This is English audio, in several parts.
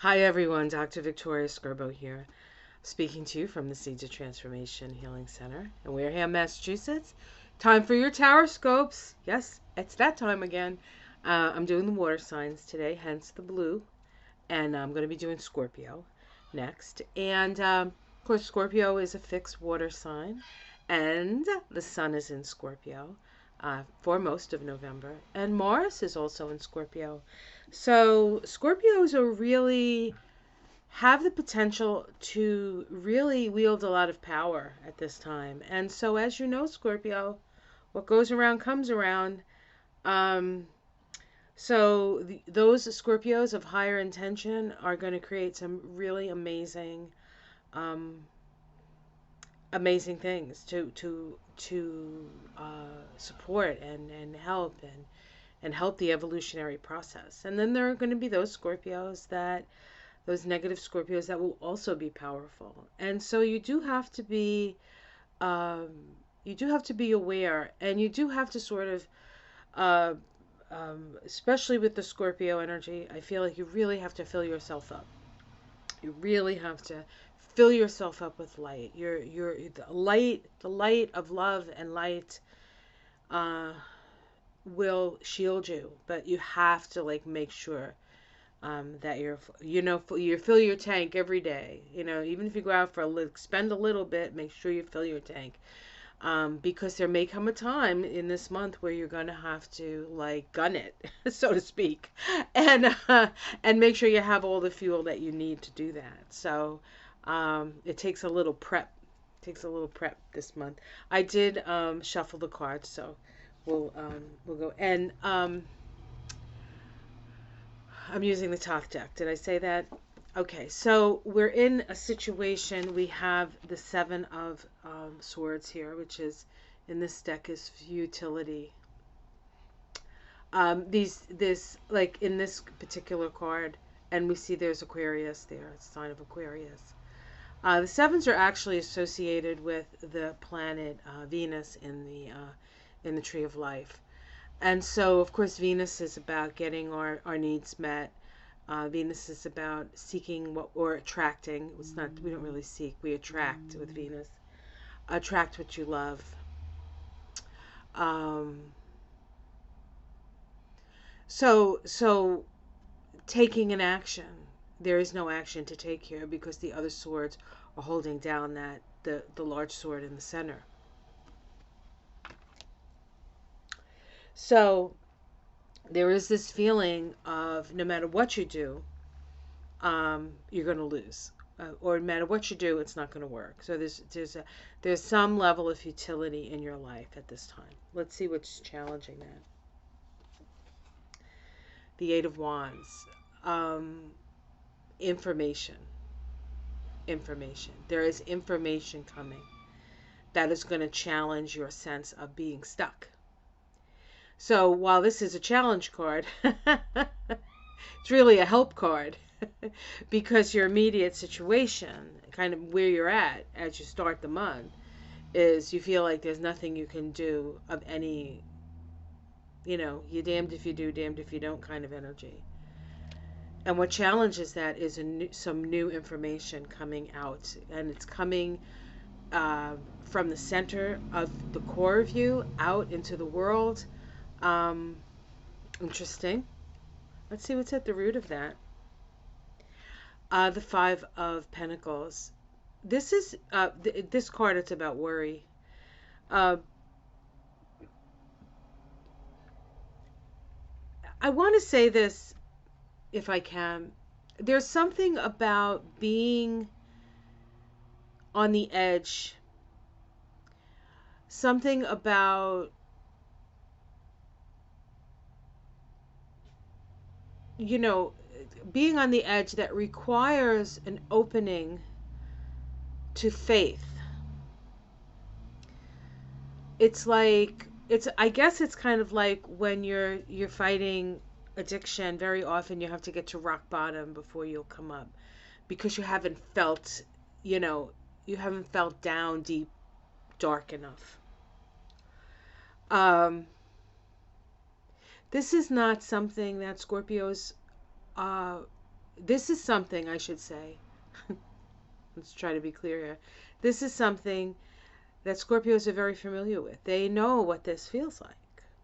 Hi everyone, Dr. Victoria Scorbo here, speaking to you from the Seeds of Transformation Healing Center in Wareham, Massachusetts. Time for your tarot scopes. Yes, it's that time again. I'm doing the water signs today, hence the blue, and I'm going to be doing Scorpio next. And of course, Scorpio is a fixed water sign, and the sun is in Scorpio for most of November, and Mars is also in Scorpio. So Scorpios are really have the potential to really wield a lot of power at this time. And so, as you know, Scorpio, what goes around comes around. Um, those Scorpios of higher intention are going to create some really um, amazing things to support and help the evolutionary process. And then there are going to be those negative Scorpios that will also be powerful. And so um, you do have to be aware, and you do have to sort of, uh, especially with the Scorpio energy, I feel like you really have to fill yourself up. You really have to fill yourself up with light. The light of love and light uh, will shield you, but you have to like make sure that you fill your tank every day. Even if you go out for spend a little bit, make sure you fill your tank. Because there may come a time in this month where you're going to have to like gun it, so to speak, and make sure you have all the fuel that you need to do that. So it takes a little prep. Takes a little prep this month. I did shuffle the cards, so we'll go. And I'm using the top deck. Did I say that? Okay, so we're in a situation. We have the Seven of Swords here, which is in this deck is futility. This like in this particular card, and we see there's Aquarius there. It's a sign of Aquarius. The sevens are actually associated with the planet Venus in the Tree of Life. And so, of course, Venus is about getting our needs met. Venus is about seeking what or attracting. It's not. We don't really seek. We attract with Venus. Attract what you love. Um, so taking an action. There is no action to take here because the other swords are holding down the large sword in the center. So there is this feeling of no matter what you do, you're going to lose, or no matter what you do, it's not going to work. So there's some level of futility in your life at this time. Let's see what's challenging that. The Eight of Wands, um, information, information. There is information coming that is going to challenge your sense of being stuck. So while this is a challenge card, it's really a help card because your immediate situation, kind of where you're at as you start the month, is you feel like there's nothing you can do of any, you're damned if you do, damned if you don't kind of energy. And what challenges that is some new information coming out, and it's coming from the center of the core of you out into the world. Um, Interesting. Let's see what's at the root of that. The Five of Pentacles. This card. It's about worry. Uh, I want to say this, if I can. There's something about being on the edge. Something about you know being on the edge that requires an opening to faith. It's like I guess it's kind of like when you're fighting addiction. Very often you have to get to rock bottom before you'll come up because you know you haven't felt down deep dark enough. um this is not something that Scorpios uh this is something I should say. Let's try to be clear here. This is something that Scorpios are very familiar with. They know what this feels like.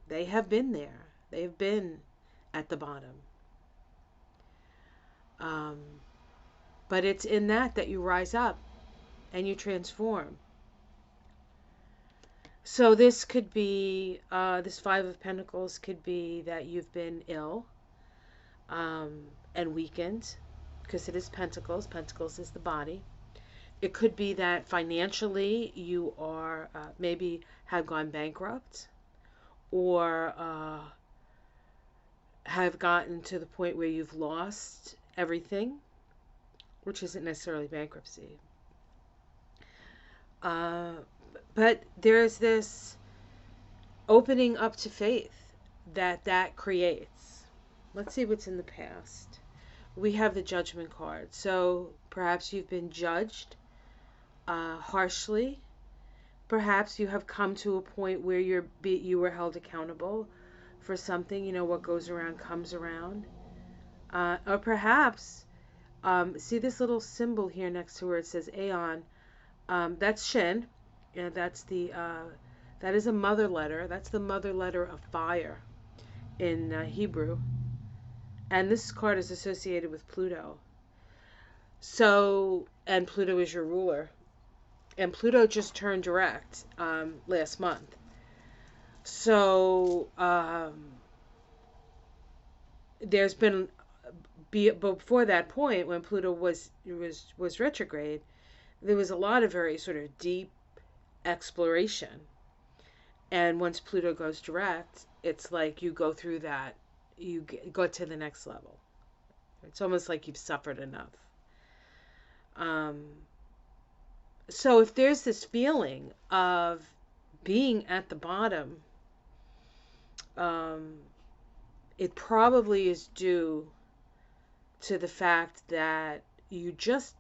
They have been there. They've been at the bottom. Um, but it's in that you rise up and you transform. So this could be, this Five of Pentacles could be that you've been ill and weakened, because it is Pentacles. Pentacles is the body. It could be that financially you are maybe have gone bankrupt, or have gotten to the point where you've lost everything, which isn't necessarily bankruptcy. But there's this opening up to faith that creates. Let's see what's in the past. We have the Judgment card. So perhaps you've been judged harshly. Perhaps you have come to a point where you were held accountable for something. You know, what goes around comes around. Or perhaps, see this little symbol here next to where it says Aeon. That's Shin. Yeah, that is a mother letter. That's the mother letter of fire in Hebrew. And this card is associated with Pluto. So, and Pluto is your ruler. And Pluto just turned direct last month. So, there's been, before that point, when Pluto was retrograde, there was a lot of very sort of deep exploration. And once Pluto goes direct, it's like you go through that, you go to the next level. It's almost like you've suffered enough. So if there's this feeling of being at the bottom, it probably is due to the fact that you just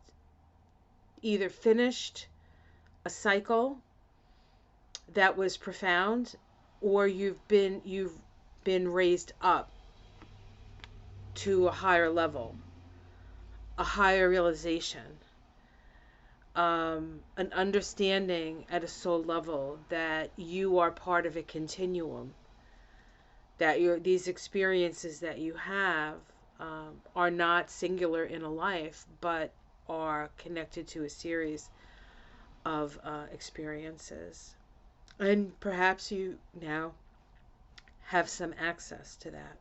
either finished a cycle that was profound, or you've been raised up to a higher level, a higher realization, an understanding at a soul level that you are part of a continuum, that these experiences that you have are not singular in a life, but are connected to a series of experiences. And perhaps you now have some access to that.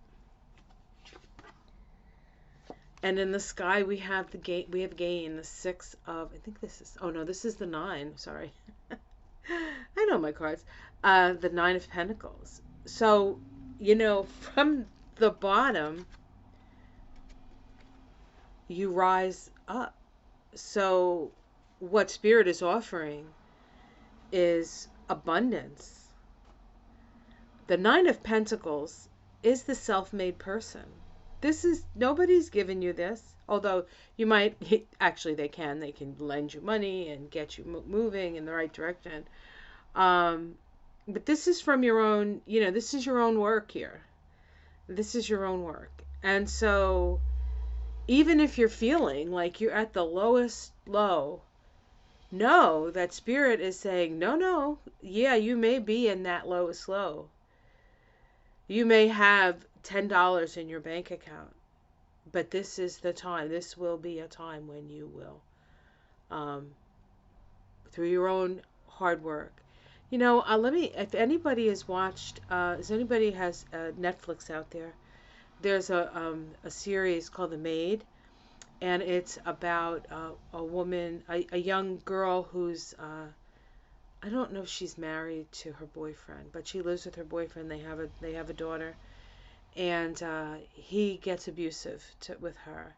And in the sky, we have the gate. We have gain, the 6 of. I think this is. Oh no, this is the 9. Sorry, I know my cards. The 9 of Pentacles. So, you know, from the bottom, you rise up. So, what Spirit is offering is abundance. The 9 of Pentacles is the self-made person. This is, nobody's giving you this, although you might, actually they can lend you money and get you moving in the right direction. But this is from your own, you know, this is your own work here. This is your own work. And so even if you're feeling like you're at the lowest low, know that Spirit is saying, no, yeah, you may be in that lowest low. You may have $10 in your bank account, but this is the time. This will be a time when you will, through your own hard work. You know, if anybody has watched, if anybody has Netflix out there, there's a series called The Maid, and it's about a woman, a young girl who's, I don't know if she's married to her boyfriend, but she lives with her boyfriend. They have a daughter, and he gets abusive with her,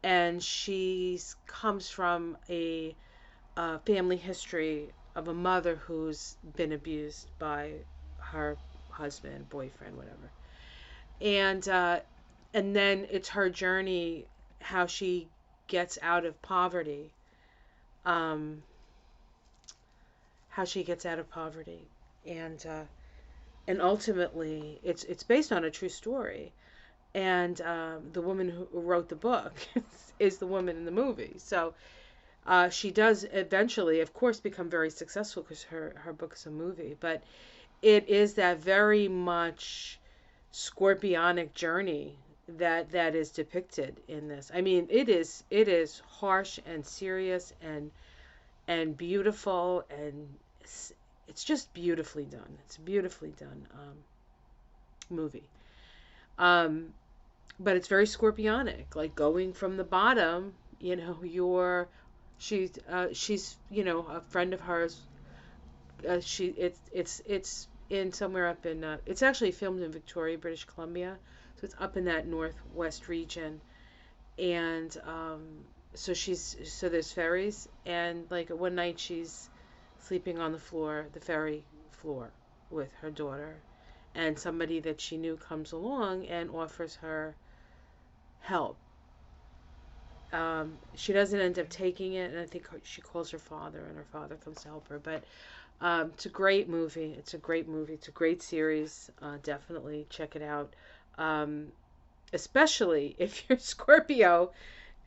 and she comes from a family history of a mother who's been abused by her husband, boyfriend, whatever, and then it's her journey, how she gets out of poverty, um, and ultimately it's based on a true story. and the woman who wrote the book is the woman in the movie. So she does eventually, of course, become very successful because her book is a movie. But it is that very much scorpionic journey that is depicted in this. I mean, it is harsh and serious and beautiful, and it's just beautifully done. It's a beautifully done movie. Um, but it's very scorpionic, like going from the bottom. She's a friend of hers. It's in somewhere up in it's actually filmed in Victoria, British Columbia, so it's up in that northwest region. And so there's ferries, and like one night she's sleeping on the ferry floor, with her daughter, and somebody that she knew comes along and offers her help. She doesn't end up taking it, and I think she calls her father, and her father comes to help her. But it's a great movie. It's a great movie. It's a great series. Definitely check it out. Um, Especially if you're Scorpio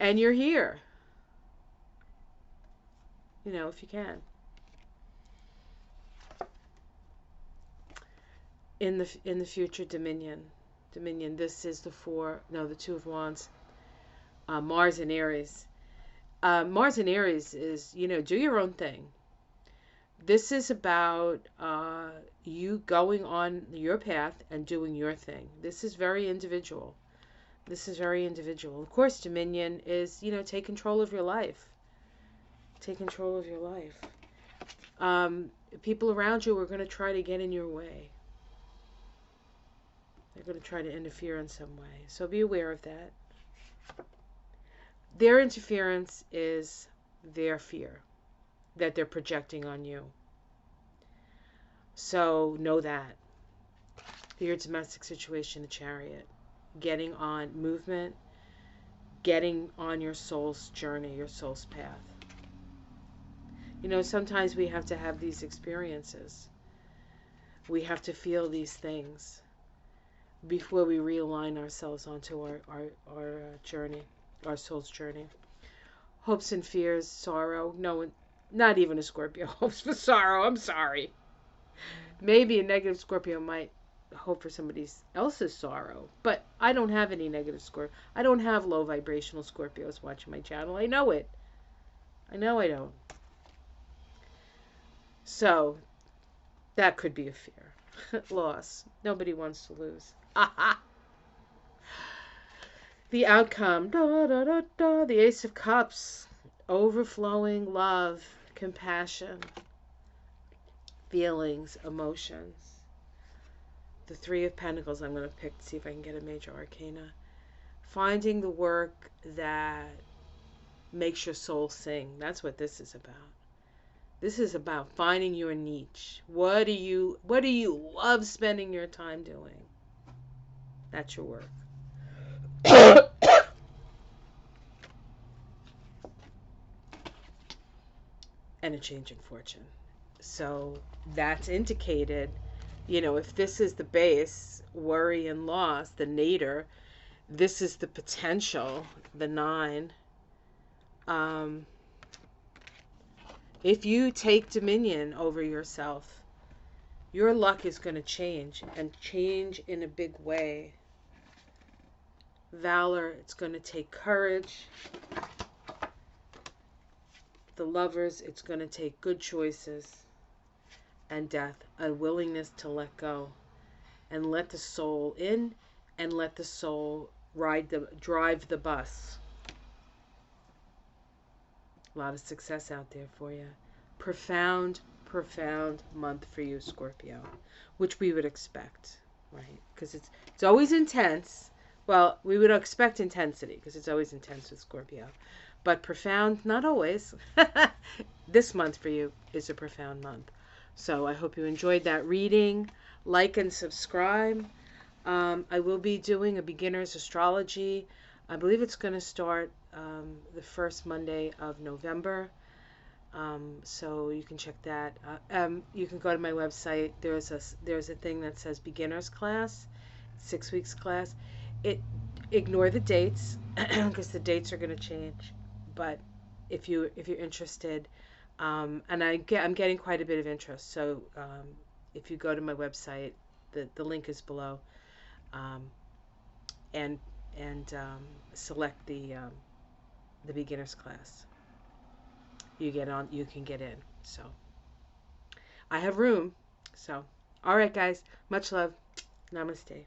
and you're here. If you can. In the future, Dominion. Dominion. This is the four. No, the Two of Wands. Mars and Aries. Mars and Aries is, do your own thing. This is about you going on your path and doing your thing. This is very individual. This is very individual. Of course, Dominion is, take control of your life. Take control of your life. People around you are going to try to get in your way. They're going to try to interfere in some way. So be aware of that. Their interference is their fear that they're projecting on you. So know that. Your domestic situation, the Chariot. Getting on movement, getting on your soul's journey, your soul's path. Sometimes we have to have these experiences. We have to feel these things before we realign ourselves onto our journey, our soul's journey. Hopes and fears, sorrow. No one, not even a Scorpio, hopes for sorrow. I'm sorry. Maybe a negative Scorpio might hope for somebody else's sorrow, but I don't have any negative Scorpio. I don't have low vibrational Scorpios watching my channel. I know it. I know I don't. So that could be a fear. Loss. Nobody wants to lose. The outcome. Da, da, da, da. The Ace of Cups. Overflowing love, compassion, feelings, emotions. The Three of Pentacles. I'm going to pick to see if I can get a major arcana. Finding the work that makes your soul sing. That's what this is about. This is about finding your niche. What do you love spending your time doing? That's your work. And a change in fortune. So that's indicated, if this is the base, worry and loss, the nadir, this is the potential, the 9. If you take dominion over yourself, your luck is going to change, and change in a big way. Valor, it's going to take courage. The Lovers, it's going to take good choices. And Death, a willingness to let go and let the soul in, and let the soul drive the bus. A lot of success out there for you. Profound month for you, Scorpio, which we would expect, right? Because it's always intense. Well, we would expect intensity because it's always intense with Scorpio. But profound, not always. This month for you is a profound month. So I hope you enjoyed that reading. Like and subscribe. I will be doing a beginner's astrology. I believe it's going to start the first Monday of November. So you can check that. You can go to my website. There's a thing that says beginner's class, 6 weeks class. it ignore the dates because the dates are going to change. But if you're interested, and I'm getting quite a bit of interest. So if you go to my website, the link is below, um, and select the beginners class. You can get in. So I have room. So all right, guys, much love. Namaste.